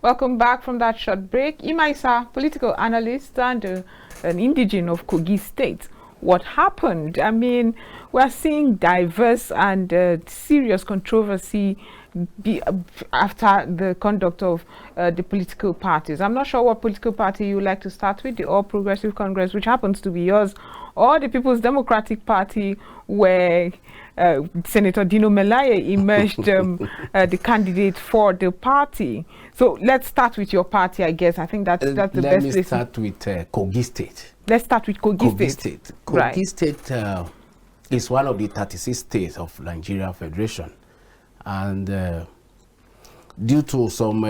Welcome back from that short break. Imaisa, political analyst and an indigene of Kogi State. What happened? I mean, we're seeing diverse and serious controversy after the conduct of the political parties. I'm not sure what political party you would like to start with, the All Progressive Congress, which happens to be yours, or the People's Democratic Party, where Senator Dino Melaye emerged the candidate for the party. So let's start with your party, I guess. I think that's the best place. Let me start with Kogi State. Let's start with Kogi State. Kogi State is one of the 36 states of Nigeria Federation. And due to some,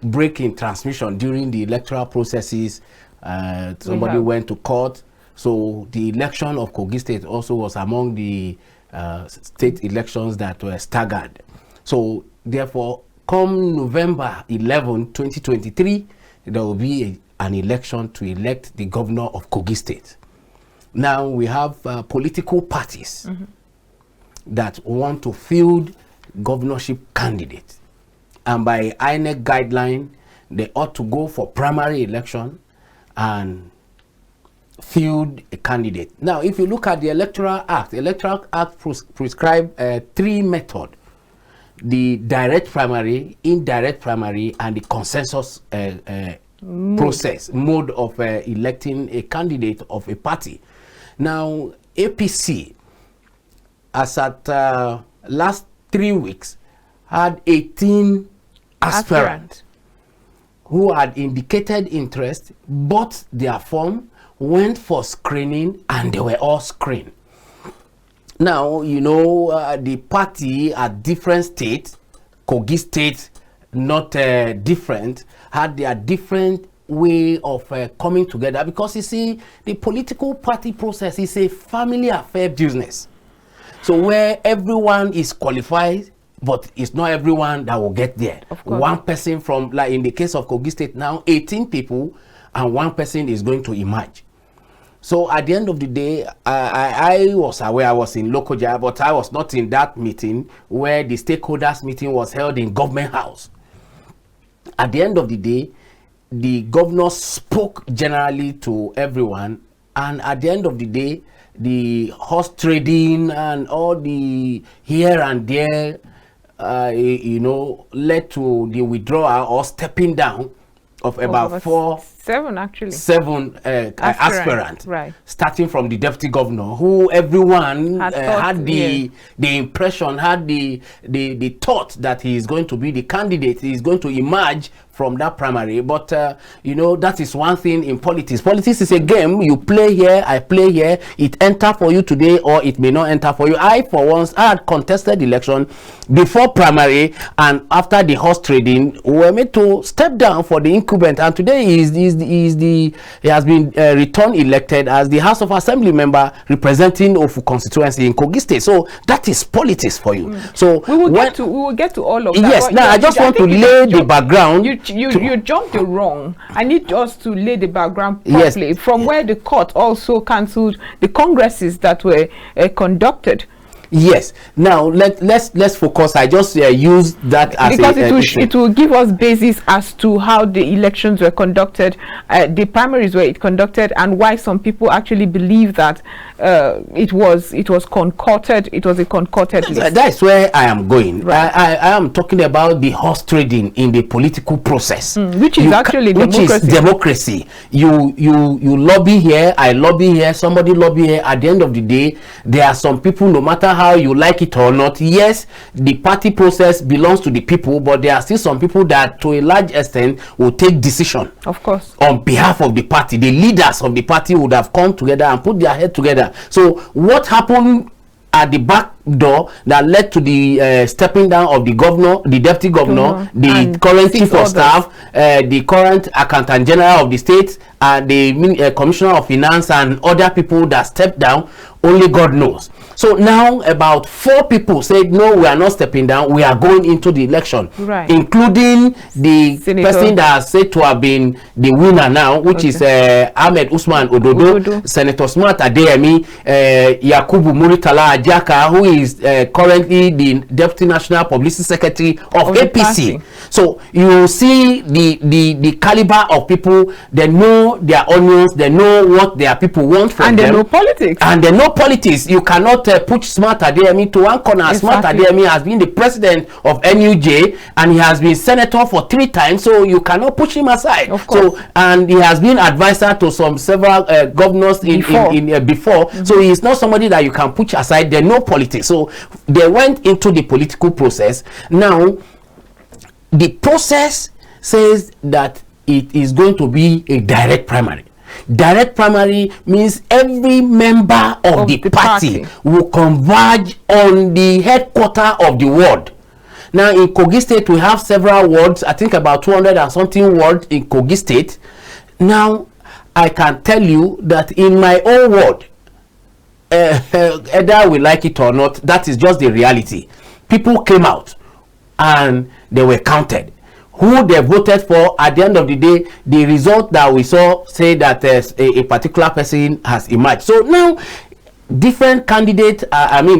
break in transmission during the electoral processes, somebody went to court. So the election of Kogi State also was among the state elections that were staggered. So therefore, come November 11, 2023, there will be an election to elect the governor of Kogi State. Now we have political parties that want to field governorship candidates. And by INEC guideline, they ought to go for primary election and field a candidate. Now, if you look at the Electoral Act prescribes three methods: the direct primary, indirect primary, and the consensus mode of electing a candidate of a party. Now, APC, as at last 3 weeks, had 18 aspirants who had indicated interest, bought their form, went for screening, and they were all screened. Now, the party at different states, Kogi State, not different, had their different way of coming together, because you see, the political party process is a family affair business. So where everyone is qualified, but it's not everyone that will get there. One person from, like in the case of Kogi State now, 18 people, and one person is going to emerge. So at the end of the day, I was aware, I was in Lokoja, but I was not in that meeting where the stakeholders meeting was held in Government House. At the end of the day, the governor spoke generally to everyone, and at the end of the day, the horse trading and all the here and there, led to the withdrawal or stepping down of about seven aspirants, starting from the deputy governor, who everyone had the impression, had the thought that he is going to be the candidate, he is going to emerge from that primary. But that is one thing in politics. Politics is a game. You play here, I play here. It enter for you today, or it may not enter for you. I, for once, I had contested election before primary, and after the horse trading, we were made to step down for the incumbent, and today he has been returned elected as the House of Assembly member representing Ofu constituency in Kogi State. So that is politics for you. So we will get to all of that. Yes. Now I just want to lay the background. You jumped the wrong. I need just to lay the background properly. Yes. From where the court also cancelled the congresses that were conducted. Yes. Now let's focus. I just use that as because it will give us basis as to how the elections were conducted, the primaries were conducted, and why some people actually believe that it was concocted. It was a concocted list. That's where I am going. Right. I am talking about the horse trading in the political process, which is actually democracy. You lobby here, I lobby here, somebody lobby here. At the end of the day, there are some people, no matter how you like it or not, yes, the party process belongs to the people, but there are still some people that to a large extent will take decision, of course, on behalf of the party. The leaders of the party would have come together and put their head together. So what happened at the back door that led to the stepping down of the governor, the deputy governor, the current chief of staff, the current accountant general of the state, and the commissioner of finance, and other people that stepped down, only God knows. So now about 4 people said, no, we are not stepping down. We are going into the election, right, including the Senator. person that is said to have been the winner now, which is Ahmed Usman Ododo, Senator Smart Adeyemi, Yakubu Muritala Ajaka, who is currently the Deputy National Publicity Secretary of APC. So you see the caliber of people. They know their onions. They know what their people want from and them. And they know politics. And they know politics. You cannot put Smart Adeyemi to one corner. Exactly. Smart Adeyemi has been the president of NUJ and he has been senator for 3 times, so you cannot push him aside. Of course. So, and he has been advisor to several governors before. So he is not somebody that you can push aside. They know politics. So they went into the political process. Now the process says that it is going to be a direct primary. Direct primary means every member of the party will converge on the headquarters of the ward. Now in Kogi State we have several wards. I think about 200 and something wards in Kogi State. Now I can tell you that in my own ward, either we like it or not, that is just the reality. People came out and they were counted. Who they voted for, at the end of the day, the result that we saw say that a particular person has emerged. So now different candidates,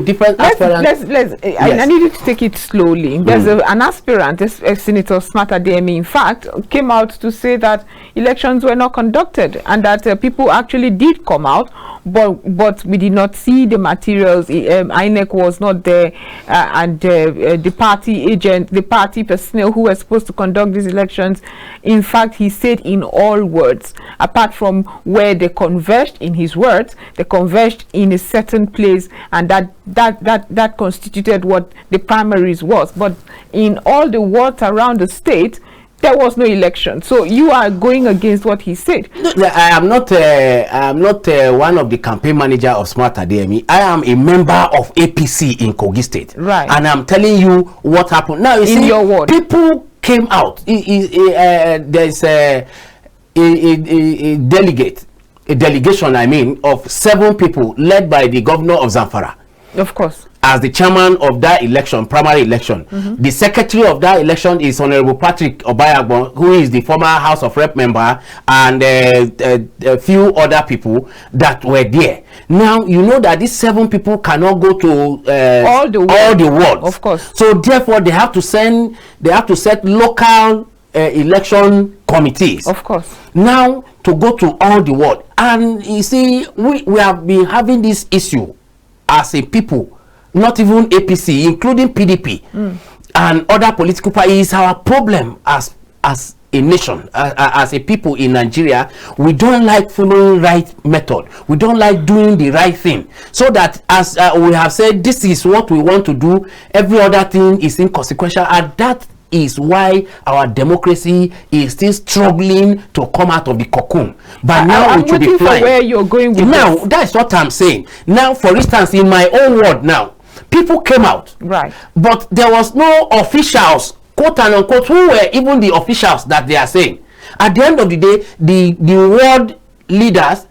different aspirants. Yes. I need you to take it slowly. There's an aspirant, Senator Smart Adeyemi, in fact, came out to say that elections were not conducted and that people actually did come out, but we did not see the materials. INEC was not there, and the party agent, the party personnel who were supposed to conduct these elections, in fact, he said in all words, apart from where they converged, in his words, they converged in a certain place, and that constituted what the primaries was. But in all the wards around the state, there was no election. So you are going against what he said. No, I am not one of the campaign manager of Smart Adeyemi. I am a member of APC in Kogi State. Right. And I'm telling you what happened. Now you see, your ward, people came out. There's a delegation, of 7 people led by the governor of Zamfara. Of course. As the chairman of that election, primary election. The secretary of that election is Honorable Patrick Obayagbon, who is the former House of Rep member, and a few other people that were there. Now you know that these 7 people cannot go to all the wards. Of course. So therefore they have to set local election committees. Of course. Now to go to all the wards. And you see, we have been having this issue as a people. Not even APC, including PDP and other political parties. Our problem as a nation, as a people in Nigeria, we don't like following right method. We don't like doing the right thing. So that, as we have said, this is what we want to do. Every other thing is inconsequential, and that is why our democracy is still struggling to come out of the cocoon. But now it should be flying. Where you're going with now, this. That's what I'm saying. Now, for instance, in my own ward now, people came out, right? But there was no officials, quote and unquote, who were even the officials that they are saying. At the end of the day, the ward leaders,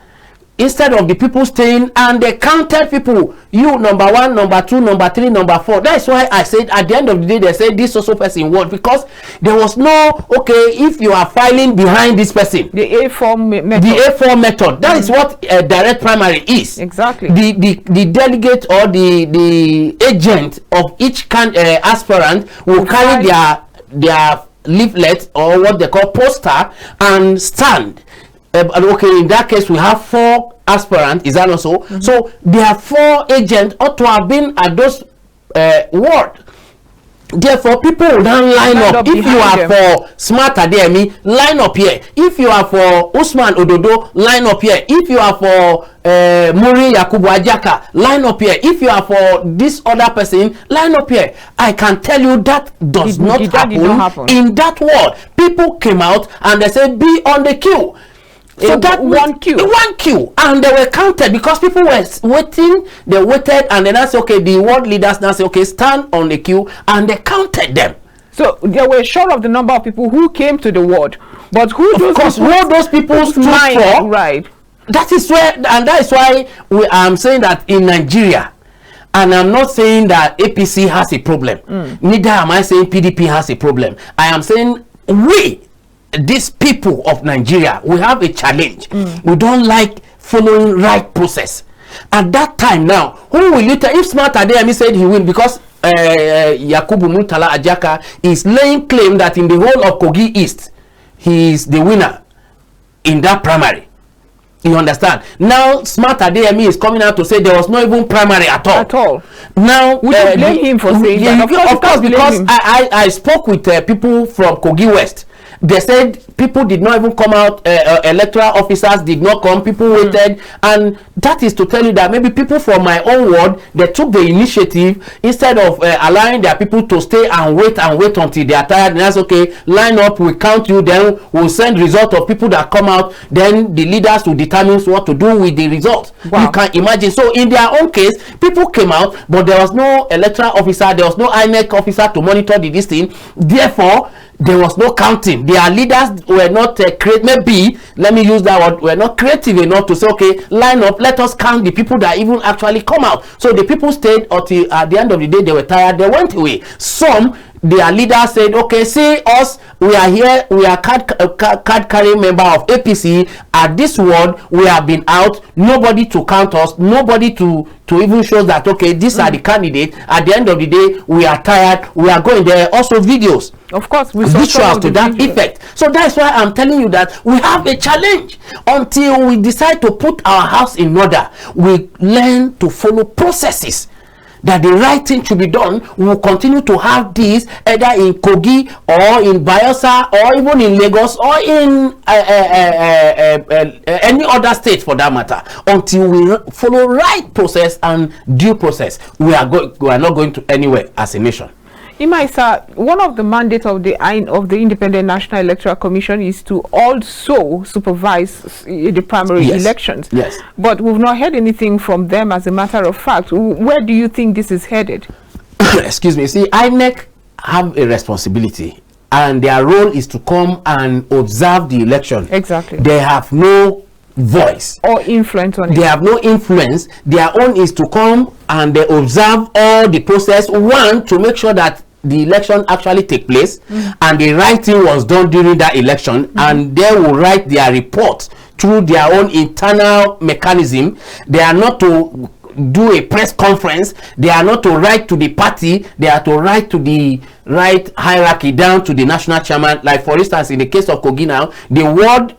instead of the people staying, and they counted people, you number 1, number 2, number 3, number 4. That's why I said at the end of the day they said this also person ward, because there was no, okay, if you are filing behind this person, the A4 method, the A4 method, that is what direct primary is. Exactly. The delegate or the agent of each aspirant will carry their leaflet, or what they call poster, and stand. Okay, in that case we have 4 aspirants, is that also? So there are 4 agents ought to have been at those wards. Therefore, people will now line up. If you are for Smart Adeyemi, line up here. If you are for Usman Ododo, line up here. If you are for Muri Yakubu Ajaka, line up here. If you are for this other person, line up here. I can tell you that does not happen in that ward. People came out and they said, be on the queue. So that one queue, and they were counted because people were waiting. They waited, and then I said, okay, the ward leaders now say, okay, stand on the queue, and they counted them. So they were sure of the number of people who came to the ward, but who those people stood for, right? That is where, and that is why I'm saying that in Nigeria, And I'm not saying that APC has a problem. Neither am I saying PDP has a problem. I am saying these people of Nigeria, we have a challenge. We don't like following right process. At that time now, who will you tell? If Smart Adeyemi said he will, because Yakubu Murtala Ajaka is laying claim that in the whole of Kogi East, he is the winner in that primary. You understand? Now, Smart Adeyemi is coming out to say there was not even primary at all. At all. Now, we don't blame him for saying that. Of course, because I spoke with people from Kogi West. They said people did not even come out, electoral officers did not come, people waited, and that is to tell you that maybe people from my own ward, they took the initiative instead of allowing their people to stay and wait until they are tired. And that's okay, line up, we count you, then we'll send result of people that come out, then the leaders will determine what to do with the results. Wow. You can imagine. So in their own case, people came out, but there was no electoral officer, there was no INEC officer to monitor this thing. Therefore, there was no counting. Their leaders were not maybe, let me use that word, were not creative enough to say, okay, line up, let us count the people that even actually come out. So the people stayed until at the end of the day they were tired, they went away. Some, their leaders said, okay, see us, we are here, we are card carrying member of APC. At this ward, we have been out, nobody to count us, nobody to even show that, okay, these are the candidates. At the end of the day, we are tired, we are going there. Also videos. Of course, we visuals to that effect. So that's why I'm telling you that we have a challenge. Until we decide to put our house in order, we learn to follow processes. That the right thing should be done. We will continue to have this either in Kogi or in Bayelsa or even in Lagos or in any other state for that matter, until we follow right process and due process. We are not going to anywhere as a nation. Imaisa, one of the mandates of the Independent National Electoral Commission is to also supervise the primary elections. Yes. But we've not heard anything from them as a matter of fact. Where do you think this is headed? Excuse me. See, INEC have a responsibility, and their role is to come and observe the election. Exactly. They have no voice or influence on it. They have no influence. Their own is to come and they observe all the process, one, to make sure that the election actually take place and the right thing was done during that election, and they will write their report through their own internal mechanism. They are not to do a press conference, they are not to write to the party, they are to write to the right hierarchy down to the national chairman. Like for instance, in the case of Kogi now, the ward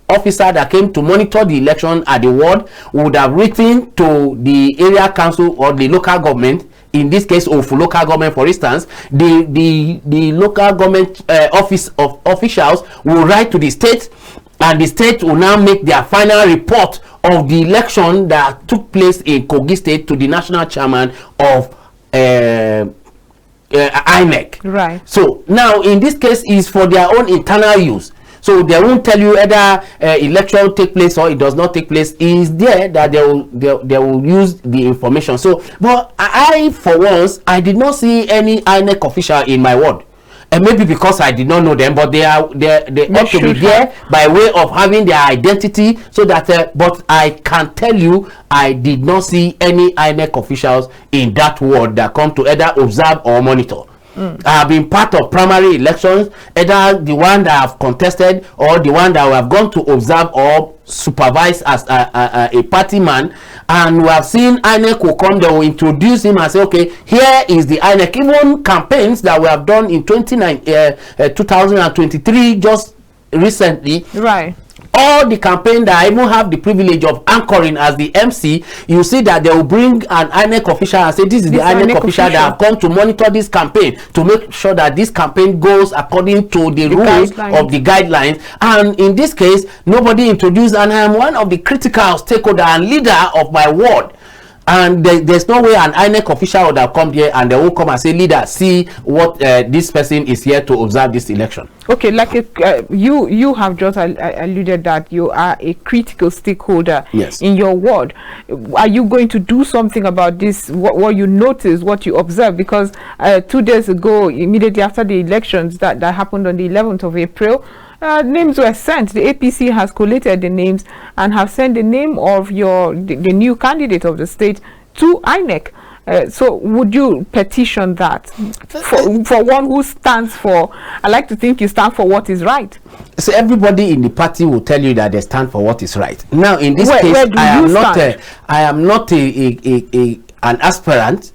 officer that came to monitor the election at the ward would have written to the area council or the local government. In this case of local government, for instance, the local government officials will write to the state, and the state will now make their final report of the election that took place in Kogi State to the national chairman of INEC. Right. So now in this case is for their own internal use. So they won't tell you either election take place or it does not take place. It is there that they will use the information. So, but I for once, I did not see any INEC official in my ward. And maybe because I did not know them, but they ought to be there by way of having their identity, so that but I can tell you I did not see any INEC officials in that ward that come to either observe or monitor. I have been part of primary elections, either the one that I've contested or the one that we have gone to observe or supervise as a party man, and we have seen INEC will come, they will introduce him and say, okay, here is the INEC. Even campaigns that we have done in 2023 just recently, right? All the campaign that I even have the privilege of anchoring as the MC, you see that they will bring an INEC official and say, this is the INEC official that have come to monitor this campaign, to make sure that this campaign goes according to the rules of the guidelines. And in this case, nobody introduced, and I am one of the critical stakeholder and leader of my ward. And there's no way an INEC official would have come here and they will come and say, leader, see what this person is here to observe this election. Okay, like you have just alluded that you are a critical stakeholder in your ward. Are you going to do something about this, what you notice, what you observe? Because 2 days ago, immediately after the elections that happened on the 11th of April, names were sent. The APC has collated the names and have sent the name of the new candidate of the state to INEC. So would you petition that for one who stands for, I like to think you stand for what is right? So everybody in the party will tell you that they stand for what is right. Now in this case, where I am not an aspirant.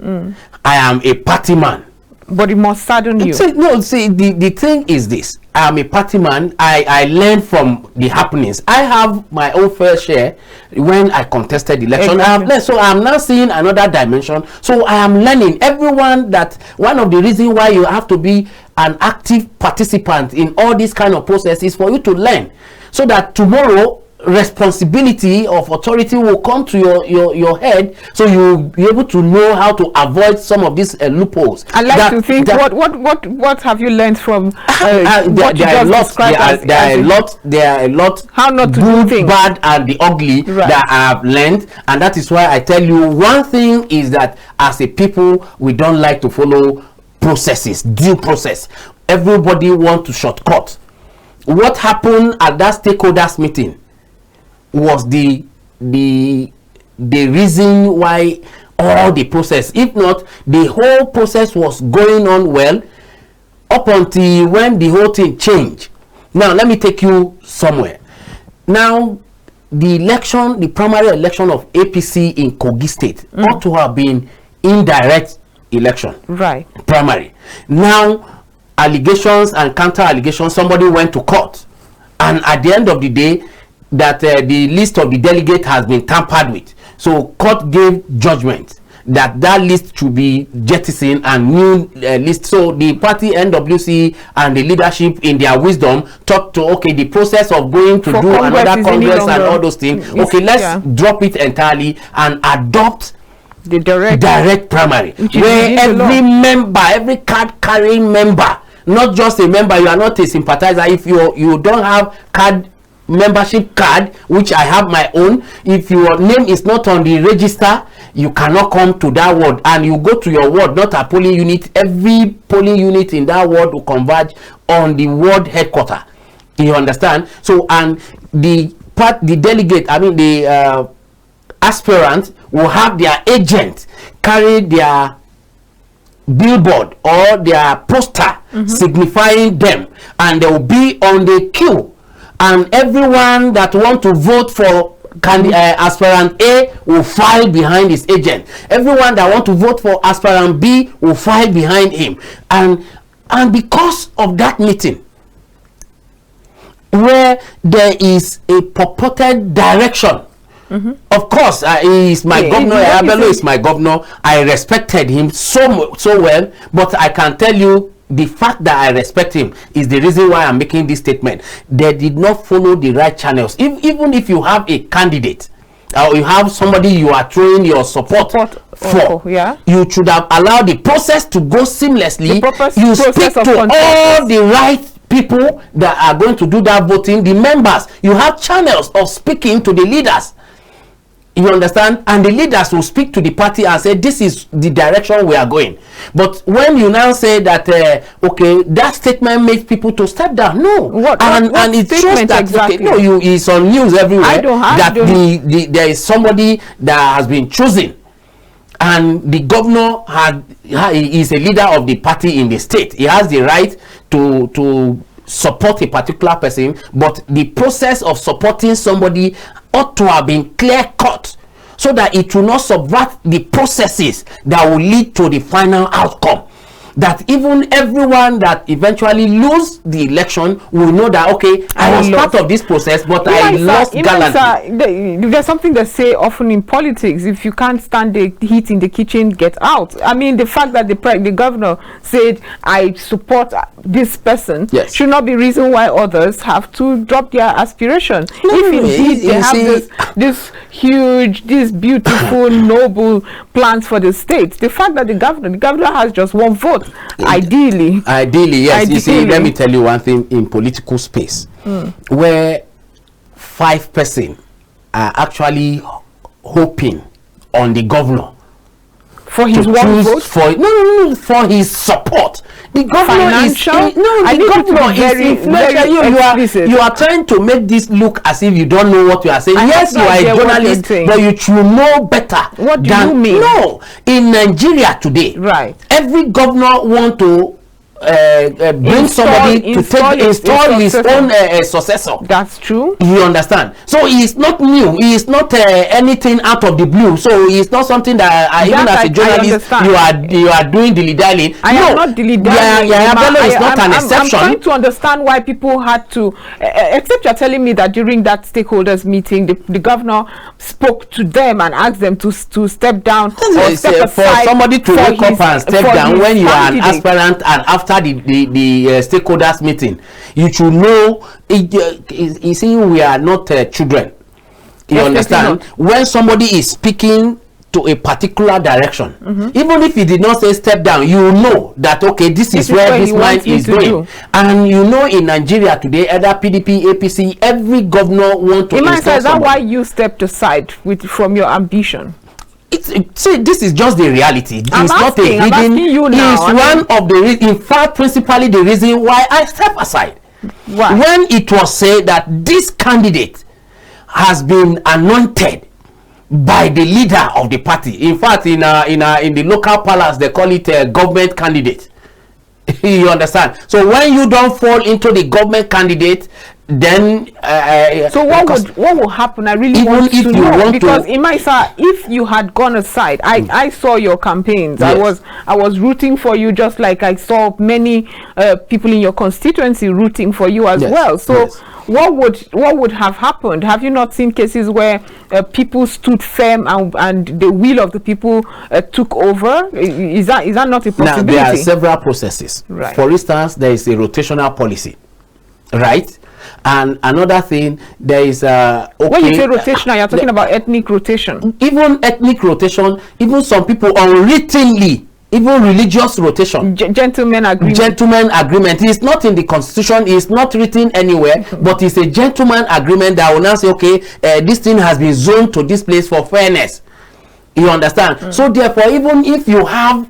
I am a party man. But it must sadden you. No, see, the thing is this. I am a party man. I learn from the happenings. I have my own fair share when I contested the election. Exactly. I have learned. So I am now seeing another dimension. So I am learning. Everyone, that one of the reasons why you have to be an active participant in all these kind of processes for you to learn, so that tomorrow responsibility of authority will come to your head, so you'll be able to know how to avoid some of these loopholes. I like to think, what have you learned from what you just described? There are a lot how not to good, do things, bad and the ugly, right, that I have learned. And that is why I tell you, one thing is that as a people, we don't like to follow processes, due process. Everybody wants to shortcut. What happened at that stakeholders meeting was the reason why all the process, if not the whole process, was going on well up until when the whole thing changed. Now let me take you somewhere. Now the election, the primary election of APC in Kogi State ought to have been indirect election, right? Primary. Now allegations and counter allegations, somebody went to court, and at the end of the day, that the list of the delegate has been tampered with. So court gave judgment that list should be jettisoned and new list. So the party NWC and the leadership, in their wisdom, thought to, okay, the process of going to do another congress and all those things, okay, let's drop it entirely and adopt the direct primary, where every member, every card carrying member, not just a member, you are not a sympathizer. If you don't have membership card, which I have my own, if your name is not on the register, you cannot come to that ward, and you go to your ward, not a polling unit. Every polling unit in that ward will converge on the ward headquarters. You understand? So, and the delegate, I mean the aspirant, will have their agent carry their billboard or their poster signifying them, and they will be on the queue. And everyone that want to vote for aspirant A will file behind his agent. Everyone that want to vote for aspirant B will file behind him. And because of that meeting, where there is a purported direction, of course, he is my governor. Abelo is my governor. I respected him so well, but I can tell you, the fact that I respect him is the reason why I'm making this statement. They did not follow the right channels. Even if you have a candidate or you have somebody you are throwing your support for, you should have allowed the process to go seamlessly. You speak to all the right people that are going to do that voting, the members. You have channels of speaking to the leaders. You understand? And the leaders will speak to the party and say, this is the direction we are going. But when you now say that, okay, that statement makes people to step down. No. What it shows that, exactly? Okay, no, it's on news everywhere there is somebody that has been chosen. And the governor is a leader of the party in the state. He has the right to support a particular person, but the process of supporting somebody ought to have been clear cut, so that it will not subvert the processes that will lead to the final outcome. That even everyone that eventually lose the election will know that, okay, I was part of this process, but I lost gallantly. There's something they say often in politics: if you can't stand the heat in the kitchen, get out. I mean, the fact that the governor said, I support this person, should not be reason why others have to drop their aspiration. If indeed they have this huge, this beautiful, noble plans for the state, the fact that the governor has just one vote, ideally, yes. You see, let me tell you one thing in political space, where 5 persons are actually hoping on the governor for his one vote, for his support. The governor is influential. You are trying to make this look as if you don't know what you are saying. Yes, you are a journalist, but you should know better. What do you mean? No, in Nigeria today, right? Every governor want to bring somebody to install his own successor. That's true. You understand? So it's not new. It's not anything out of the blue. So it's not something that even as a journalist you are doing dilly-dallying. I am not dilly-dallying. Is not an exception. I'm trying to understand why people had to, except you're telling me that during that stakeholders meeting, the governor spoke to them and asked them to step down or step aside for somebody to wake up and step down when you are an aspirant and after the stakeholders meeting. You should know, you see, we are not children. You understand? When somebody is speaking to a particular direction, even if he did not say step down, you know that okay, this is where this man is going. And you know, in Nigeria today, either PDP, APC, every governor want to install somebody. Is that why you stepped aside from your ambition? See, this is just the reality. It's not a hidden. It's one of the in fact, principally the reason why I step aside. Why? When it was said that this candidate has been anointed by the leader of the party. In fact, in the local palace, they call it a government candidate. You understand? So when you don't fall into the government candidate, then so what will happen? I really want to know, because Imaisa, if you had gone aside, I saw your campaigns. Yes. I was rooting for you, just like I saw many people in your constituency rooting for you as well. So yes. What would have happened? Have you not seen cases where people stood firm and the will of the people took over? Is that not a possibility? Now, there are several processes. Right. For instance, there is a rotational policy, right? And another thing, there is when you say rotational, you're talking about ethnic rotation. Even ethnic rotation, even some people unwrittenly, even religious rotation. Gentleman agreement. Gentleman agreement. It's not in the constitution, it's not written anywhere, but it's a gentleman agreement that will now say, okay, this thing has been zoned to this place for fairness. You understand? So therefore, even if you have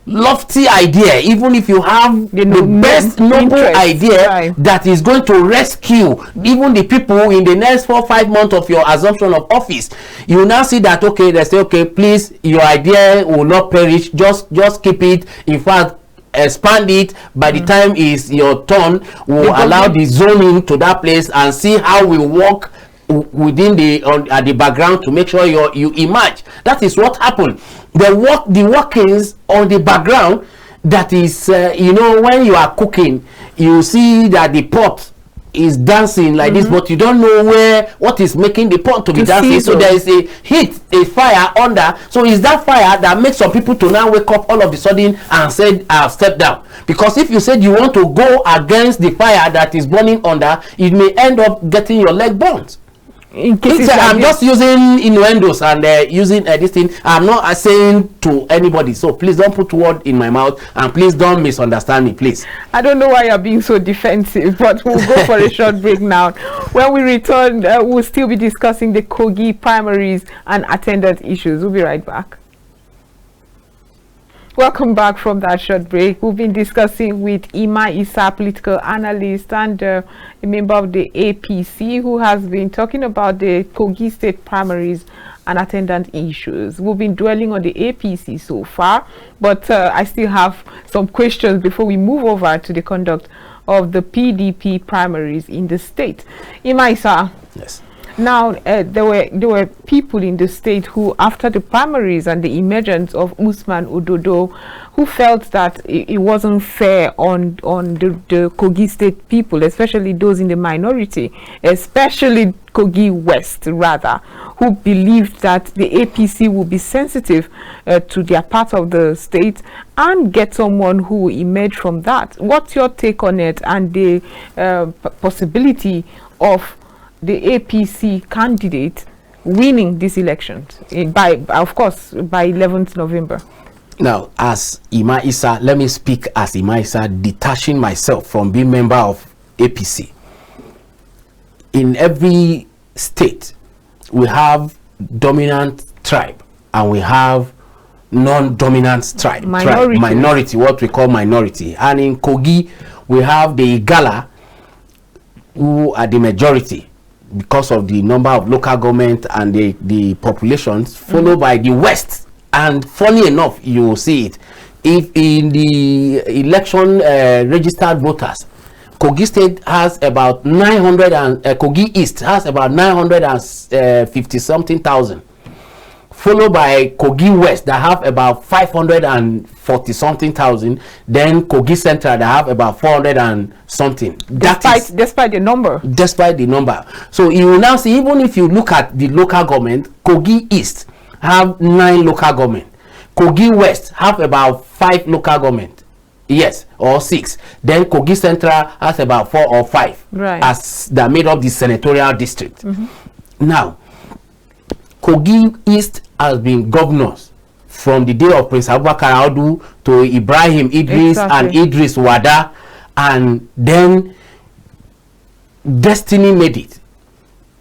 lofty idea, even if you have the best noble idea that is going to rescue even the people in the next 4 or 5 months of your assumption of office, you now see that okay, they say okay, please, your idea will not perish, just keep it, in fact expand it. By the time is your turn, will allow the zoning to that place and see how we work within at the background to make sure you emerge. That is what happened. The workings on the background, that is you know, when you are cooking, you see that the pot is dancing like this, but you don't know what is making the pot to be dancing. So there is a heat, a fire under. So is that fire that makes some people to now wake up all of a sudden and said, I've stepped down? Because if you said you want to go against the fire that is burning under, it may end up getting your leg burnt. I'm just using innuendos and using this thing. I'm not saying to anybody, so please don't put word in my mouth, and please don't misunderstand me, please. I don't know why you're being so defensive, but we'll go for a short break now. When we return, we'll still be discussing the Kogi primaries and attendant issues. We'll be right back. Welcome back from that short break. We've been discussing with Imaisa, political analyst and a member of the APC, who has been talking about the Kogi state primaries and attendant issues. We've been dwelling on the APC so far, but I still have some questions before we move over to the conduct of the PDP primaries in the state. Imaisa. Yes. Now, there were people in the state who, after the primaries and the emergence of Usman Ododo, who felt that it wasn't fair on the Kogi state people, especially those in the minority, especially Kogi West, rather, who believed that the APC would be sensitive to their part of the state and get someone who will emerge from that. What's your take on it and the possibility of the APC candidate winning these elections of course, by 11th November? Now, as Imaisa, let me speak as Imaisa, detaching myself from being member of APC. In every state, we have dominant tribe and we have non-dominant tribe, minority, what we call minority. And in Kogi, we have the Igala, who are the majority because of the number of local government and the populations, followed by the West. And funny enough, you will see it. If in the election registered voters, Kogi State has about 900 and Kogi East has about 950 something thousand, followed by Kogi West that have about 540 something thousand, then Kogi Central that have about 400 and something. Despite the number. Despite the number. So you will now see, even if you look at the local government, Kogi East have 9 local government. Kogi West have about 5 local government. Yes, or 6. Then Kogi Central has about 4 or 5. Right. As that made up the senatorial district. Now, Kogi East has been governors from the day of Prince Abubakar Audu to Ibrahim Idris and Idris Wada, and then destiny made it.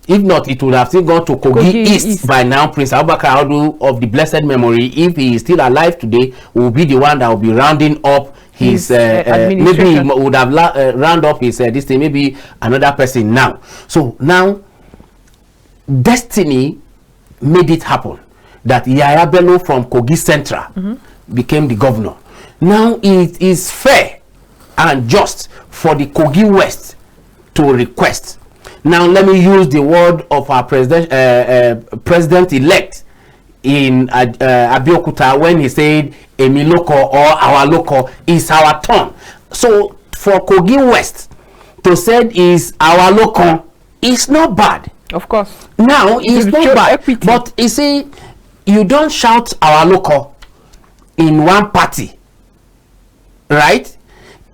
If not, it would have still gone to Kogi East by now. Prince Abubakar Audu of the blessed memory, if he is still alive today, will be the one that will be rounding up his maybe he would have round up his this thing, maybe another person now. So now destiny made it happen that Yaya Bello from Kogi Central became the governor. Now it is fair and just for the Kogi West to request. Now let me use the word of our president-elect in Abeokuta when he said Emi local or our local is our turn. So for Kogi West to say is our local is not bad. Of course. Now it's not bad. Equity. But you see, you don't shout our local in one party, right?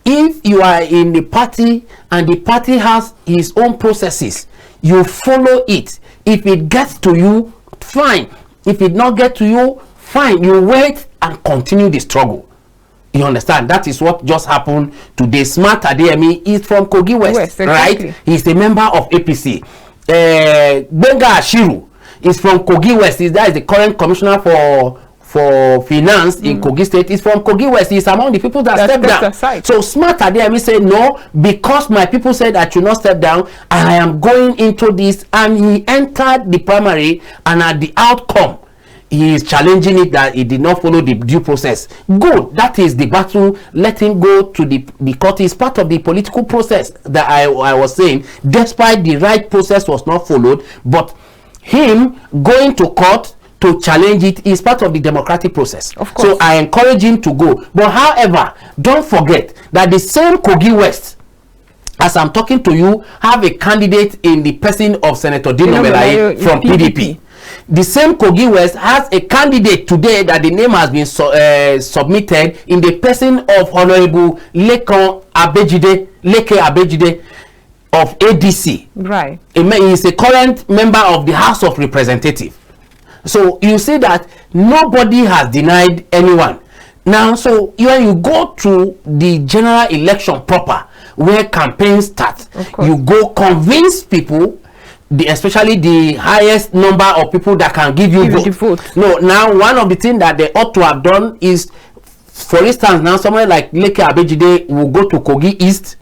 If you are in the party and the party has its own processes, you follow it. If it gets to you, fine. If it not get to you, fine. You wait and continue the struggle. You understand? That is what just happened today. Smart Adeyemi is from Kogi West, exactly. Right? He's a member of APC. Benga Ashiru is from Kogi West. That is the current commissioner for finance in Kogi State. Is from Kogi West. He's among the people that stepped down. So Smart Adeyemi said, no, because my people said I should not step down, I am going into this, and he entered the primary, and at the outcome he is challenging it that he did not follow the due process. Good, that is the battle. Let him go to the court. It's part of the political process that I was saying, despite the right process was not followed, but him going to court to challenge it is part of the democratic process. Of course. So I encourage him to go. But however, don't forget that the same Kogi West, as I'm talking to you, have a candidate in the person of Senator Dino Melaye from PDP. The same Kogi West has a candidate today that the name has been submitted in the person of Honorable Leke Abejide of ADC. Right. He is a current member of the House of Representatives. So you see that nobody has denied anyone. Now, so when you go to the general election proper, where campaigns start, you go convince people, especially the highest number of people that can give you vote. No, now one of the things that they ought to have done is, for instance, now someone like Leke Abejide will go to Kogi East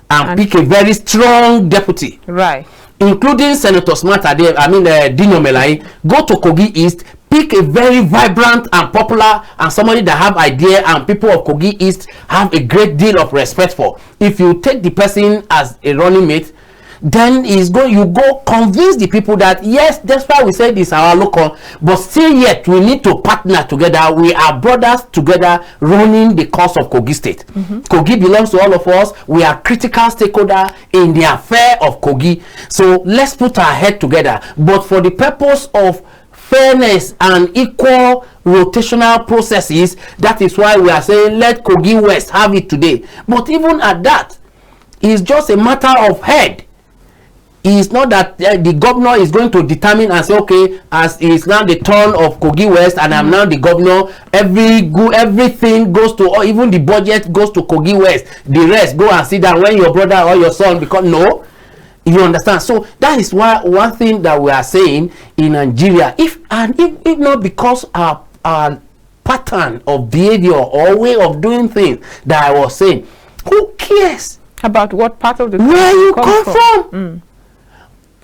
and pick a very strong deputy. Right. Including Senator Smart Dino Melaye, go to Kogi East, pick a very vibrant and popular and somebody that have idea and people of Kogi East have a great deal of respect for. If you take the person as a running mate, then you go convince the people that yes, that's why we say this our local, but still yet we need to partner together. We are brothers together running the cause of Kogi State. Kogi belongs to all of us. We are critical stakeholder in the affair of Kogi. So let's put our head together. But for the purpose of fairness and equal rotational processes, that is why we are saying let Kogi West have it today. But even at that, it's just a matter of head. It's not that the governor is going to determine and say, okay, as it's now the turn of Kogi West and I'm now the governor, everything goes to, or even the budget goes to Kogi West. The rest go and sit down when your brother or your son become, no. You understand? So that is why one thing that we are saying in Nigeria, if not because our pattern of behavior or way of doing things that I was saying. Who cares about what part of the where you come from? Mm.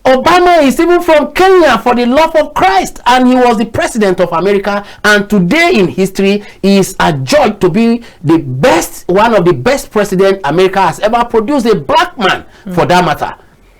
Obama is even from Kenya, for the love of Christ, and he was the president of America, and today in history he is adjudged to be the best, one of the best president America has ever produced, a black man for that matter.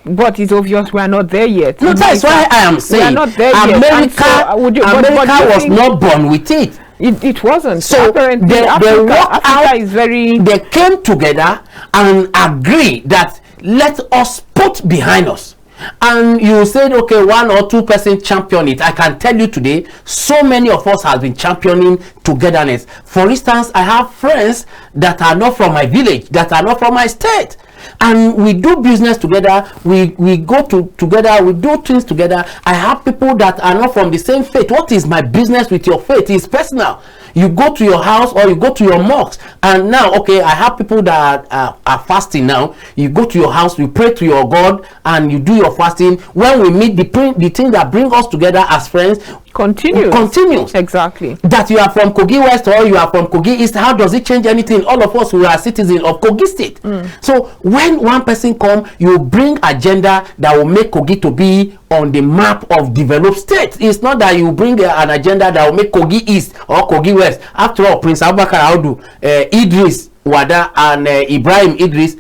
But it's obvious we are not there yet. No, that's why I am saying we are not there America, yet. So, America was not born with it. It wasn't. So apparently Africa is very. They came together and agreed that let us put behind us. And you said, okay, 1 or 2 person champion it. I can tell you today, so many of us have been championing togetherness. For instance, I have friends that are not from my village, that are not from my state, and we do business together. We go together, we do things together. I have people that are not from the same faith. What is my business with your faith? It's personal. You go to your house or you go to your mosque, and now, okay, I have people that are fasting now. You go to your house, you pray to your God, and you do your fasting. When we meet, the thing that brings us together as friends continues. Exactly. That you are from Kogi West or you are from Kogi East, how does it change anything? All of us who are citizens of Kogi State. So when one person come, you bring agenda that will make Kogi to be on the map of developed states. It's not that you bring an agenda that will make Kogi East or Kogi West. After all, Prince Abubakar Audu, Idris Wada, and Ibrahim Idris,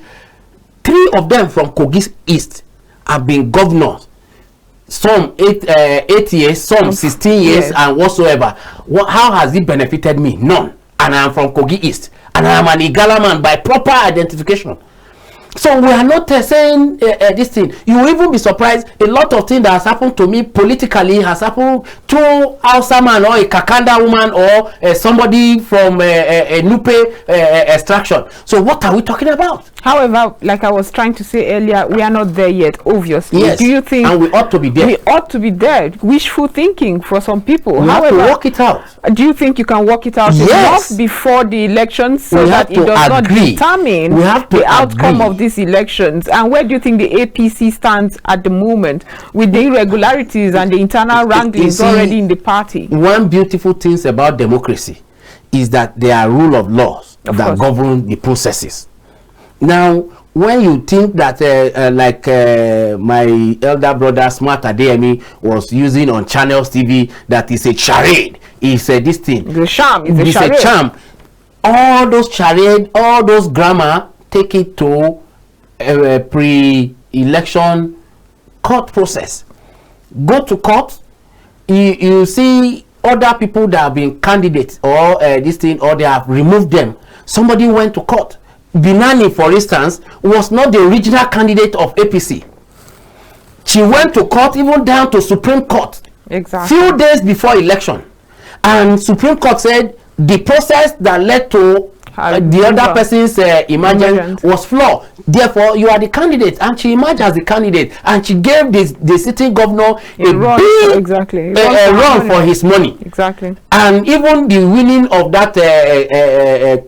3 of them from Kogi East have been governors. Some 8 years, some 16 years, and whatsoever. How has it benefited me? None. And I am from Kogi East, and I am an Igala man by proper identification. So we are not saying this thing. You will even be surprised. A lot of things that has happened to me politically has happened to Hausa man or a Kakanda woman or somebody from a Nupe extraction. So what are we talking about? However, like I was trying to say earlier, we are not there yet, obviously. Yes. Do you think? And we ought to be there. We ought to be there. Wishful thinking for some people. We However, have to work it out. Do you think you can work it out enough before the elections so that it does not determine the outcome of these elections? And where do you think the APC stands at the moment with the irregularities and the internal wranglings already in the party? One beautiful thing about democracy is that there are rule of laws that govern the processes. Now, when you think that my elder brother Smart Adeyemi was using on Channels TV, that is a charade, is this thing, the sham, it's a charm. All those charade, all those grammar, take it to a pre-election court process. Go to court, you see other people that have been candidates or this thing, or they have removed them. Somebody went to court. Binani, for instance, was not the original candidate of APC. She went to court, even down to Supreme Court, few days before election, and Supreme Court said the process that led to the other person's emergence was flawed. Therefore, you are the candidate, and she emerged as the candidate, and she gave the sitting governor a big run for his money. Exactly. And even the winning of that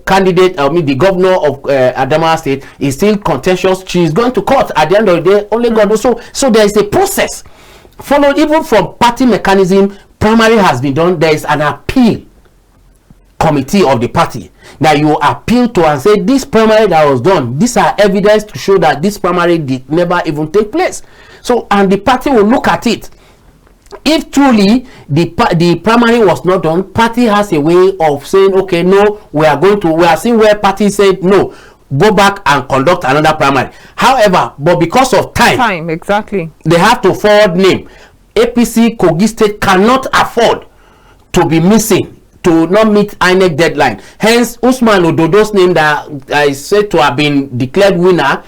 candidate, I mean the governor of Adamawa State, is still contentious. She is going to court at the end of the day. Only God knows. So there is a process followed, even from party mechanism. Primary has been done. There is an appeal committee of the party that you appeal to and say, this primary that was done, these are evidence to show that this primary did never even take place. So, and the party will look at it. If truly the primary was not done, party has a way of saying, okay, no, we are seeing where party said no, go back and conduct another primary. However, but because of time, exactly, they have to forward name. APC Kogi State cannot afford to be missing, to not meet INEC deadline. Hence, Usman Ododo's name that I said to have been declared winner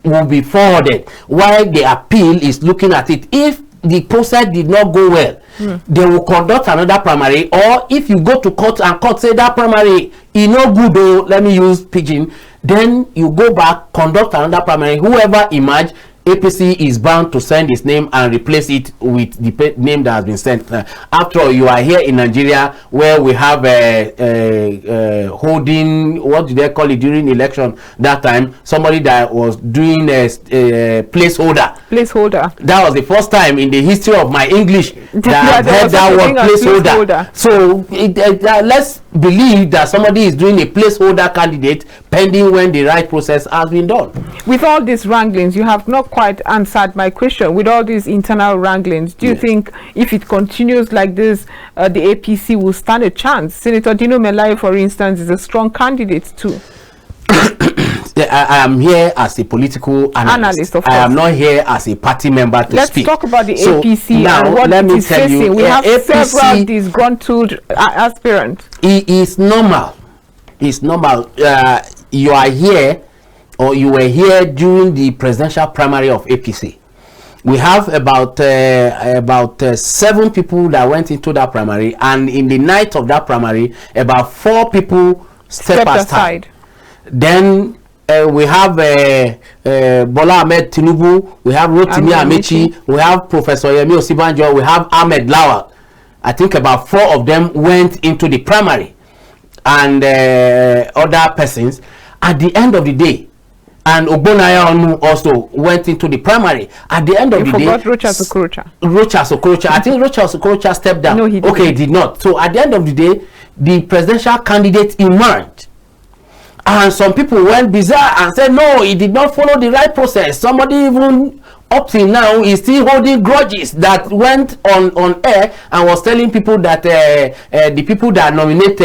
will be forwarded, while the appeal is looking at it. If the process did not go well, they will conduct another primary, or if you go to court and court say that primary is no good, though, let me use pidgin, then you go back, conduct another primary. Whoever emerge, APC is bound to send his name and replace it with the name that has been sent. After all, you are here in Nigeria, where we have holding, what do they call it during election that time, somebody that was doing a placeholder Placeholder. That was the first time in the history of my English that I've heard that word, placeholder. So let's believe that somebody is doing a placeholder candidate pending when the right process has been done. With all these wranglings, you have not quite answered my question. With all these internal wranglings, do you think if it continues like this, the APC will stand a chance? Senator Dino Melaye, for instance, is a strong candidate too. I am here as a political analyst. Of course. I am not here as a party member to speak. Let's talk about the APC now, and what it is facing. We have APC, several disgruntled aspirants. It is normal. It's normal. You are here, or you were here during the presidential primary of APC. We have about 7 people that went into that primary, and in the night of that primary, about 4 people stepped aside. Then we have Bola Ahmed Tinubu, we have Rotimi Amechi, we have Professor Yemi Osibanjo, we have Ahmed Lawal. I think about 4 of them went into the primary, and other persons. At the end of the day, and Ogbonaya Onu also went into the primary. At the end of the day, Rochas Okorocha. I think Rochas Okorocha stepped down. No, he didn't. Okay, he did not. So at the end of the day, the presidential candidate emerged. And some people went bizarre and said, no, he did not follow the right process. Somebody even up till now is still holding grudges that went on air and was telling people that the people that nominate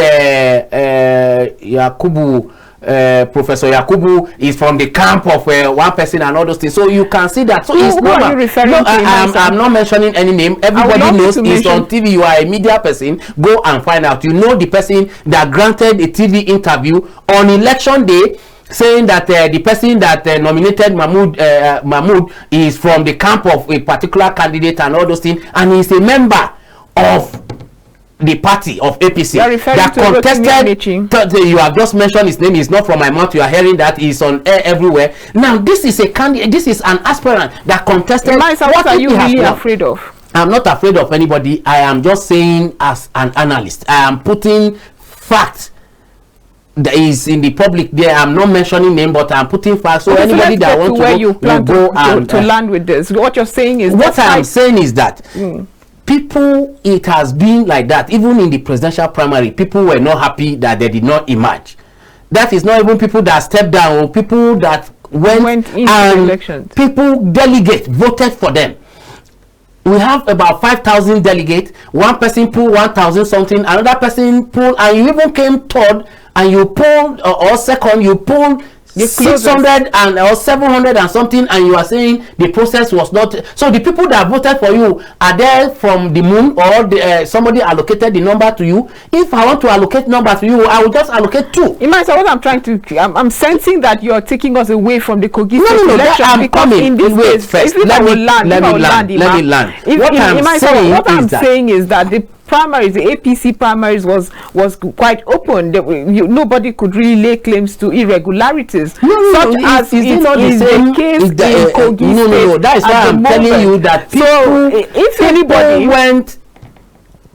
Yakubu, Professor Yakubu, is from the camp of one person and all those things. So you can see that. So it's normal. I'm not mentioning any name. Everybody knows it's on TV. You are a media person. Go and find out. You know the person that granted a TV interview on election day, saying that the person that nominated Mahmoud is from the camp of a particular candidate and all those things, and he's a member of the party of APC that contested. You have just mentioned his name. Is not from my mouth. You are hearing that he's on air everywhere. Now this is a candidate. This is an aspirant that contested. What are you really afraid of? I'm not afraid of anybody. I am just saying, as an analyst, I am putting facts that is in the public there. I'm not mentioning name, but I'm putting facts. So anybody that wants to go to land with this. What you're saying is what I'm saying is that people, it has been like that. Even in the presidential primary, people were not happy that they did not emerge. That is not even people that stepped down, or people that went into the elections. People delegate voted for them. We have about 5,000 delegates. One person pulled 1,000 something, another person pulled, and you even came third, and you pulled or second, you pulled 600 and or 700 and something, and you are saying the process was not. So the people that voted for you, are there from the moon, or somebody allocated the number to you? If I want to allocate number to you, I will just allocate 2. In my what I'm trying to, I'm sensing that you are taking us away from the Kogi State election. I'm coming. In this case, let me land. What I'm saying is that the primaries, the APC primaries was quite open. Nobody could really lay claims to irregularities, such as it is the case in Kogi State. No. That is why I'm telling you that people, if anybody went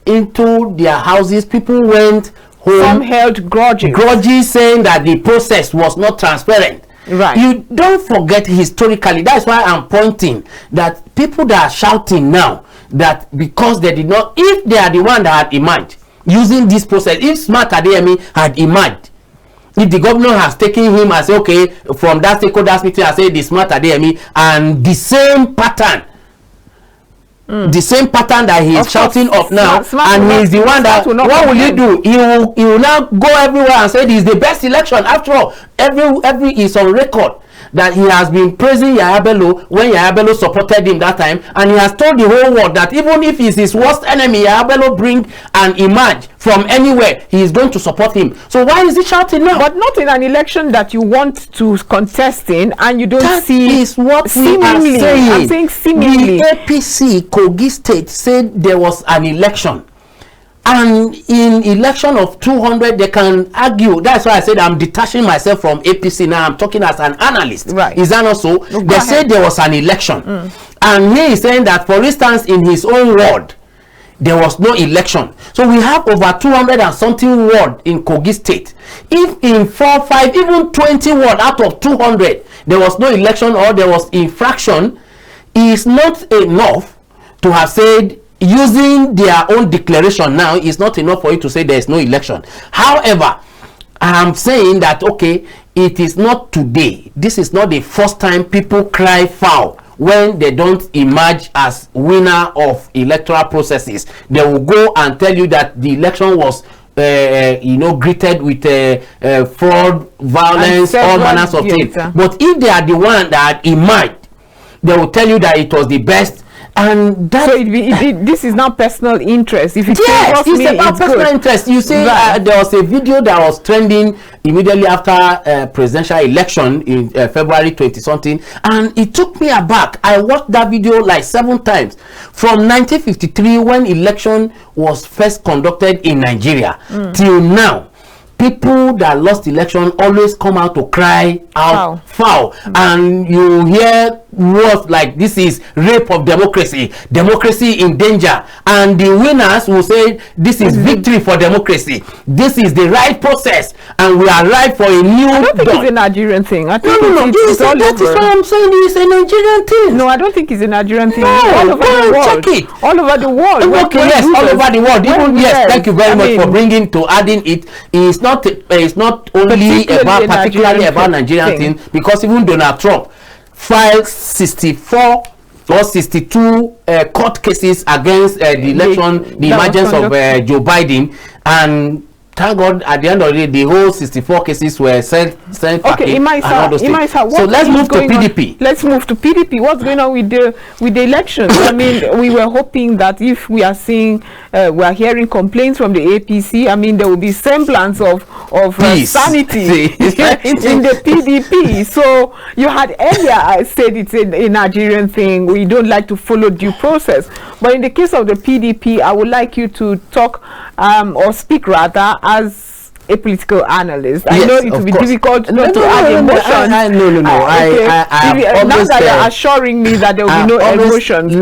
into their houses, people went home. Some held grudges saying that the process was not transparent. Right. You don't forget historically. That's why I'm pointing that people that are shouting now that because they did not, if they are the one that had emerged using this process, if Smart Adeyemi had emerged, if the governor has taken him and say, okay, from that stakeholders meeting, I say the Smart Adeyemi, and the same pattern, the same pattern that he is shouting of now, and he is the one that, what will he do? He will now go everywhere and say this is the best election. After all, every is on record that he has been praising Yahaya Bello when Yahaya Bello supported him that time, and he has told the whole world that even if he's his worst enemy, Yahaya Bello bring and emerge from anywhere, he is going to support him. So why is he shouting now? But not in an election that you want to contest in, and you don't see. That is what we are saying. I'm saying seemingly. The APC Kogi State said there was an election. And in election of 200, they can argue. That's why I said I'm detaching myself from APC now. I'm talking as an analyst. Right. Is that not so? They said there was an election. And he is saying that, for instance, in his own ward, there was no election. So we have over 200 and something ward in Kogi State. If in 4, 5, even 20 ward out of 200, there was no election or there was infraction, is not enough to have said, using their own declaration now is not enough for you to say there is no election. However, I am saying that, okay, it is not today. This is not the first time people cry foul when they don't emerge as winner of electoral processes. They will go and tell you that the election was greeted with fraud, violence, all manners of things. But if they are the one that emerged, they will tell you that it was the best. And that, so this is not personal interest. If it yes, it's about personal interest. You say there was a video that was trending immediately after presidential election in February 20-something, and it took me aback. I watched that video like 7 times from 1953, when election was first conducted in Nigeria, till now. People that lost election always come out to cry out foul, and you hear words like, this is rape of democracy, democracy in danger, and the winners will say, this is victory for democracy, this is the right process, and we are right for a new I don't think it's a Nigerian thing. I think it's all that over. Is what I'm saying. It's a Nigerian thing. No, I don't think it's a Nigerian thing. No, all over the world. Check it. All over the world. Okay, yes, all over the world. Even yes, thank you very much for bringing to adding it. It's not only particularly about Nigerian thing, because even Donald Trump filed 64 or 62 court cases against the election, the emergence of Joe Biden, and thank God at the end of the day, the whole 64 cases were sent okay, so let's move to PDP. Let's move to PDP. What's going on with the elections? I mean, we were hoping that if we are seeing, we are hearing complaints from the APC, I mean, there will be semblance of sanity in the PDP. So you had earlier said it's a Nigerian thing. We don't like to follow due process. But in the case of the PDP, I would like you to talk or speak rather as a political analyst. I know it will be difficult not to add emotions. Now that you're assuring me that there will be no emotions,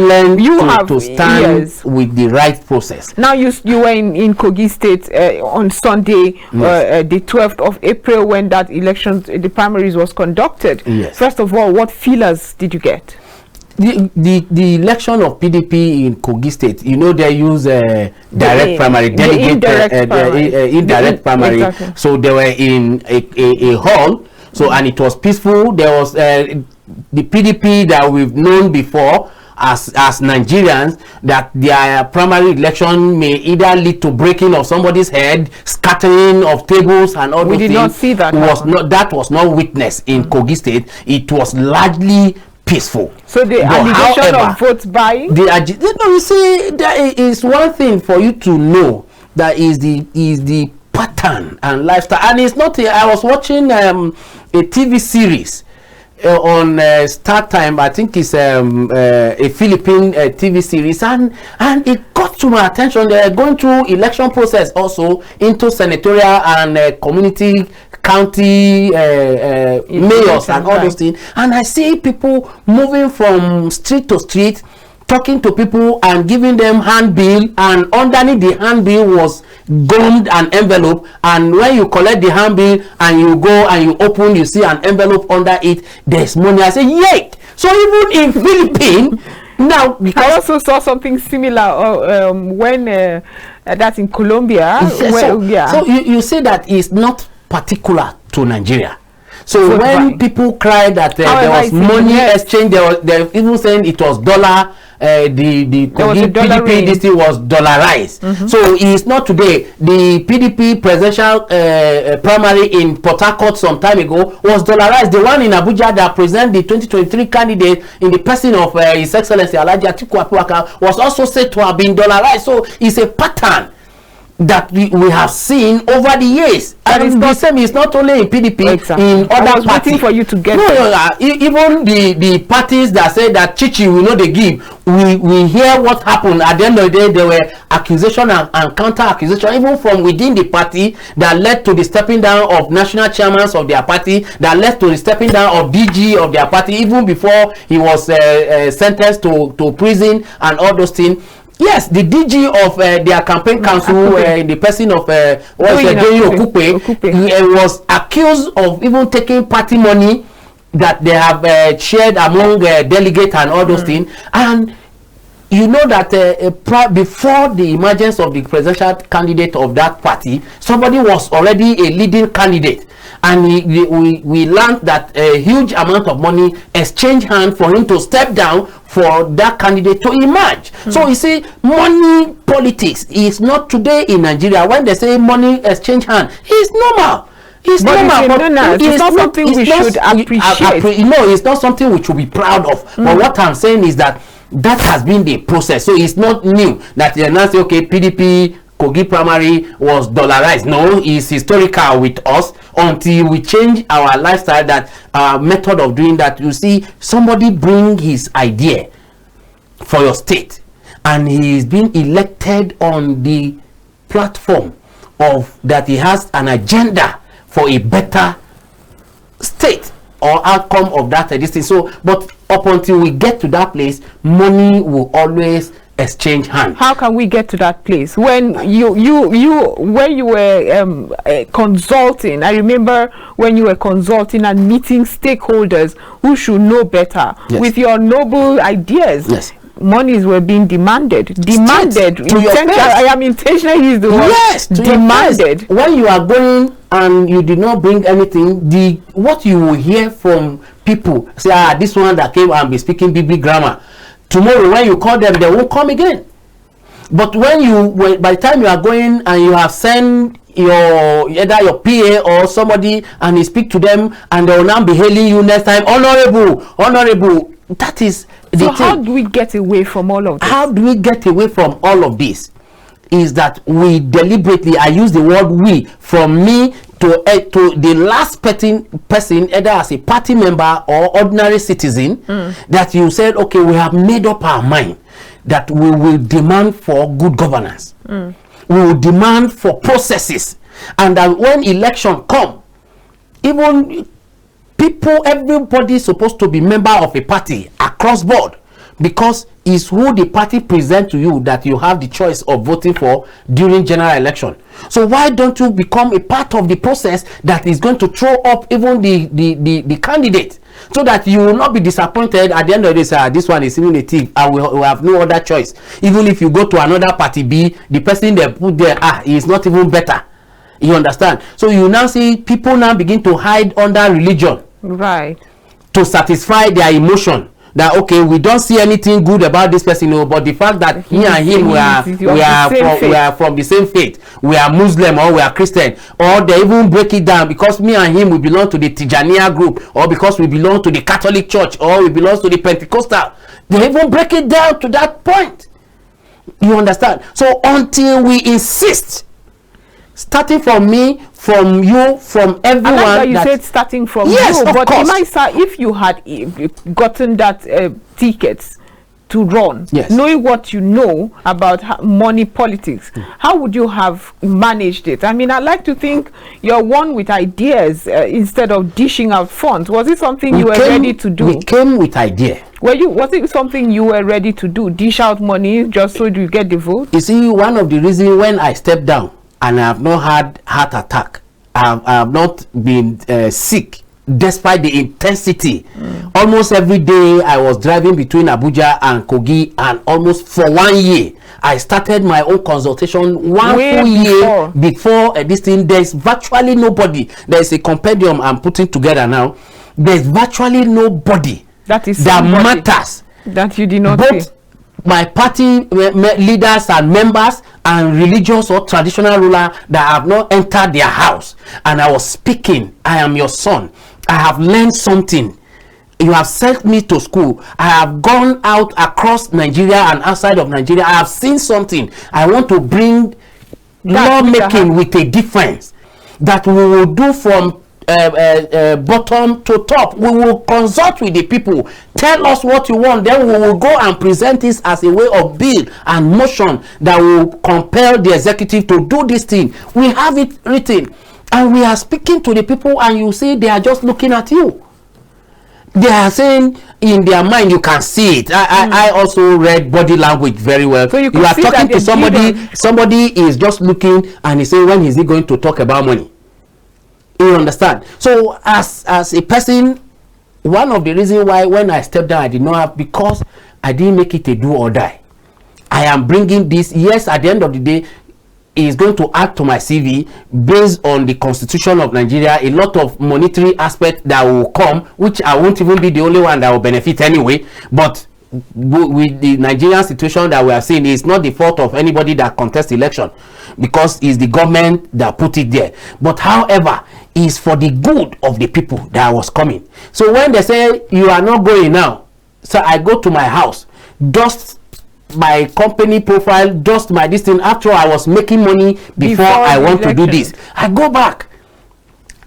you have to stand with the right process. Now you were in Kogi State on Sunday, the 12th of April, when that election, the primaries was conducted. Yes. First of all, what feelers did you get? The election of PDP in Kogi State, you know, they use direct primary, indirect primary. Exactly. So they were in a hall, so and it was peaceful. There was the PDP that we've known before as Nigerians, that their primary election may either lead to breaking of somebody's head, scattering of tables, and all those things. We did not see that. That was not witnessed in Kogi State. It was largely peaceful. So the allegation of vote buying? You see, there is one thing for you to know, that is the pattern and lifestyle. And it's not, I was watching a TV series on Startimes. I think it's a Philippine TV series, and it got to my attention. They're going through election process also into senatorial and community county mayors and all those things, and I see people moving from street to street, talking to people and giving them handbill, and underneath the handbill was gummed an envelope, and when you collect the handbill and you go and you open, you see an envelope under it, there's money. I say, yay! So even in Philippines now, because I also saw something similar when that's in Colombia. So you say that it's not particular to Nigeria. So when people cry that there was money exchange, they were even saying it was dollar. The PDP this thing was dollarized. So it's not today. The PDP presidential primary in Port Harcourt some time ago was dollarized. The one in Abuja that present the 2023 candidate in the person of His Excellency Alhaji Atiku Abubakar was also said to have been dollarized. So it's a pattern that we have seen over the years. And the same is not only in PDP, in other parties. Waiting for you to get even the parties that say that Chichi will not they give, we hear what happened. At the end of the day, there were accusation and counter accusation, even from within the party, that led to the stepping down of national chairmen of their party, that led to the stepping down of DG of their party, even before he was sentenced to prison and all those things. Yes, the DG of their campaign council, in the person of Doyin Okupe, was accused of even taking party money that they have shared among delegates and all those things. And you know that before the emergence of the presidential candidate of that party, somebody was already a leading candidate, and we learned that a huge amount of money exchanged hands for him to step down for that candidate to emerge. So you see, money politics is not today in Nigeria. When they say money exchange hand, it's normal. It's normal, but it's not something we should appreciate. No, it's not something we should be proud of. But what I'm saying is that has been the process. So it's not new that they now say, okay, PDP Kogi primary was dollarized. No, it's historical with us until we change our lifestyle, that method of doing that. You see, somebody bring his idea for your state, and he's been elected on the platform of that he has an agenda for a better state or outcome of that distance. So, but up until we get to that place, money will always exchange hands. How can we get to that place? When you were consulting, I remember when you were consulting and meeting stakeholders who should know better, yes, with your noble ideas. Yes. Monies were being demanded. I am intentionally use the word. Yes, demanded. When you are going and you did not bring anything, what you will hear from people say, this one that came and be speaking BB grammar. Tomorrow when you call them, they won't come again. But by the time you are going and you have sent either your PA or somebody, and you speak to them, and they will now be hailing you next time, honorable. That is the thing. So how do we get away from all of this? How do we get away from all of this? Is that we deliberately, I use the word we, from me to the last person, either as a party member or ordinary citizen, that you said, okay, we have made up our mind that we will demand for good governance. We will demand for processes, and that when election come, even everybody is supposed to be member of a party across board, because it's who the party present to you that you have the choice of voting for during general election. So why don't you become a part of the process that is going to throw up even the candidate, so that you will not be disappointed at the end of this. This one is even a thief, and we have no other choice. Even if you go to another party B, the person they put there is not even better. You understand? So you now see people now begin to hide under religion, right, to satisfy their emotion. That okay, we don't see anything good about this person, but the fact that me and him we are from the same faith, we are Muslim or we are Christian, or they even break it down because me and him we belong to the Tijaniya group, or because we belong to the Catholic Church, or we belong to the Pentecostal. They even break it down to that point. You understand? So until we insist, starting from me, from you, from everyone. I like that you said starting from yes, you, of but course. Imaisa, if you had gotten that tickets to run, yes, knowing what you know about money politics, how would you have managed it? I mean, I like to think you're one with ideas instead of dishing out funds. Was it something you were ready to do? We came with idea. Was it something you were ready to do? Dish out money just so you get the vote? You see, one of the reasons when I stepped down, and I have not had heart attack, I have not been sick, despite the intensity. Almost every day I was driving between Abuja and Kogi, and almost for 1 year I started my own consultation one full year before this thing. There's virtually nobody. There's a compendium I'm putting together now. There's virtually nobody that matters that you did not see. My party leaders and members and religious or traditional ruler that have not entered their house, and I was speaking. I am your son. I have learned something. You have sent me to school. I have gone out across Nigeria and outside of Nigeria. I have seen something. I want to bring lawmaking with a difference that we will do from bottom to top. We will consult with the people. Tell us what you want, then we will go and present this as a way of bill and motion that will compel the executive to do this thing. We have it written, and we are speaking to the people, and you see they are just looking at you. They are saying in their mind, you can see it. I also read body language very well. So you are talking to somebody is just looking, and he say, when is he going to talk about money? You understand? So as a person one of the reasons why when I stepped down I did not have, because I didn't make it a do or die. I am bringing this. Yes, at the end of the day, is going to add to my CV based on the Constitution of Nigeria, a lot of monetary aspect that will come, which I won't even be the only one that will benefit anyway. But with the Nigerian situation that we are seeing, it's not the fault of anybody that contests election, because it's the government that put it there. But however, it's for the good of the people that was coming. So when they say you are not going now, so I go to my house, dust my company profile, just my this thing, after I was making money before I want to do this, I go back,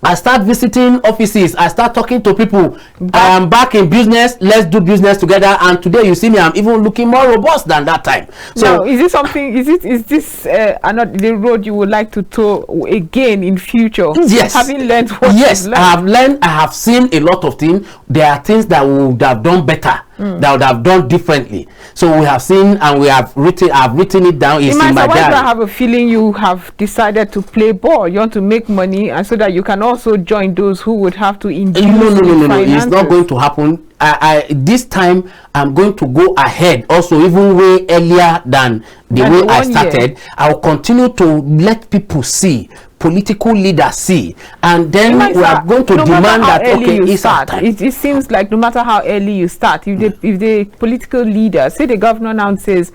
I start visiting offices, I start talking to people. I am back in business, let's do business together. And today you see me, I'm even looking more robust than that time. So now, is this something, is this another the road you would like to tour again in future? Yes. Having learned what yes, you've I have learned, I have seen a lot of things. There are things that we would have done better, that would have done differently. So we have seen and we have written, I've written it down. It's in my diary. Why do I have a feeling you have decided to play ball? You want to make money, and so that you can also join those who would have to induce no, it's not going to happen. This time I'm going to go ahead also, even way earlier than the way I started. I'll continue to let people see, political leaders see, and then we are going to demand that okay, it's our time. It seems like no matter how early you start, if the political leader, say the governor now says,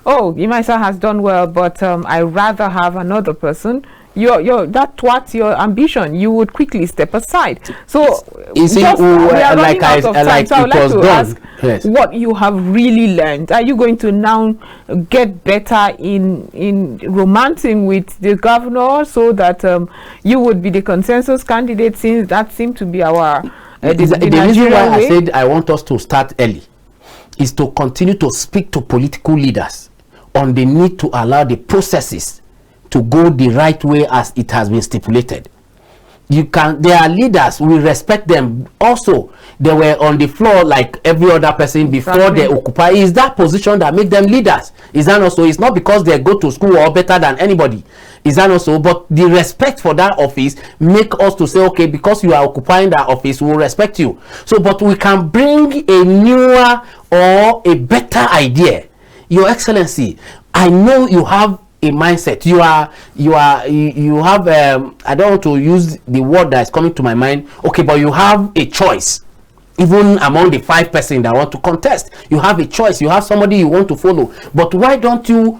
oh, Imaisa has done well, but I rather have another person, that's your ambition, you would quickly step aside. So you see, like I would like to ask, yes, what you have really learned. Are you going to now get better in romancing with the governor, so that you would be the consensus candidate, since that seems to be our the reason why I said I want us to start early is to continue to speak to political leaders on the need to allow the processes to go the right way as it has been stipulated. There are leaders, we respect them. Also, they were on the floor like every other person before they occupy. Is that position that make them leaders? Is that also? It's not because they go to school or better than anybody. Is that also? But the respect for that office make us to say, okay, because you are occupying that office, we will respect you. So, but we can bring a newer or a better idea. Your Excellency, I know you have a mindset. You have I don't want to use the word that is coming to my mind, okay, but you have a choice. Even among the 5 persons that want to contest, you have a choice. You have somebody you want to follow. But why don't you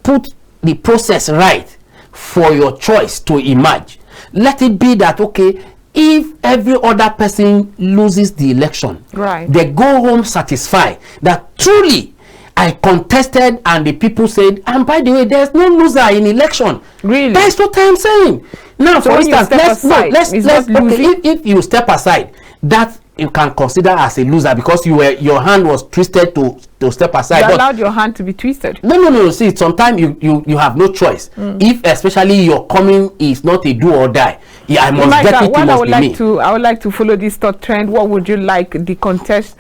put the process right for your choice to emerge? Let it be that, okay, if every other person loses the election, right, they go home satisfied that truly I contested, and the people said, and by the way, there's no loser in election. Really? That's what I'm saying. Now, so for instance, let's okay, if you step aside, that you can consider as a loser, because your hand was twisted to step aside. You allowed your hand to be twisted. No. See, sometimes you have no choice. If especially your coming is not a do or die. Yeah, I must get it. I would like to follow this thought trend. What would you like the contest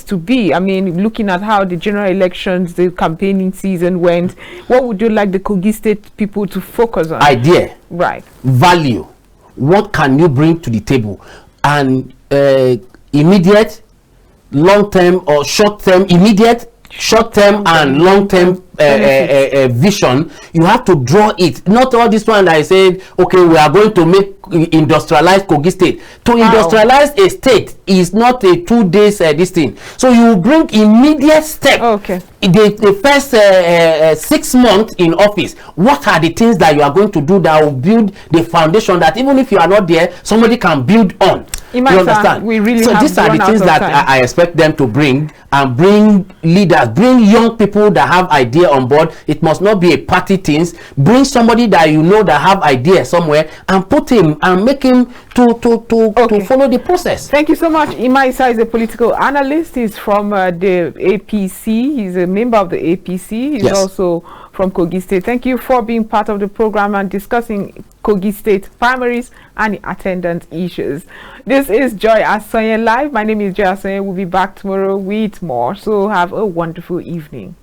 to be? I mean, looking at how the general elections, the campaigning season went, what would you like the Kogi State people to focus on? Idea, right? Value. What can you bring to the table? And immediate, long-term, or short-term, immediate, short-term and long-term vision. You have to draw it. Not all this one that I said, okay, we are going to make industrialize Kogi State. To industrialize a state is not a 2 days this thing. So you bring immediate step. Okay. The first 6 months in office, what are the things that you are going to do that will build the foundation that even if you are not there, somebody can build on? You understand? We really so these are the things that I expect them to bring, and bring leaders, bring young people that have idea on board. It must not be a party things. Bring somebody that you know that have idea somewhere, and put him and make him to follow the process. Thank you so much. Imaisa is a political analyst. He's from the APC. He's a member of the APC. He's also from Kogi State. Thank you for being part of the program and discussing Kogi State primaries and the attendant issues. This is Joy Asonye Live. My name is Joy Asonye. We'll be back tomorrow with more. So have a wonderful evening.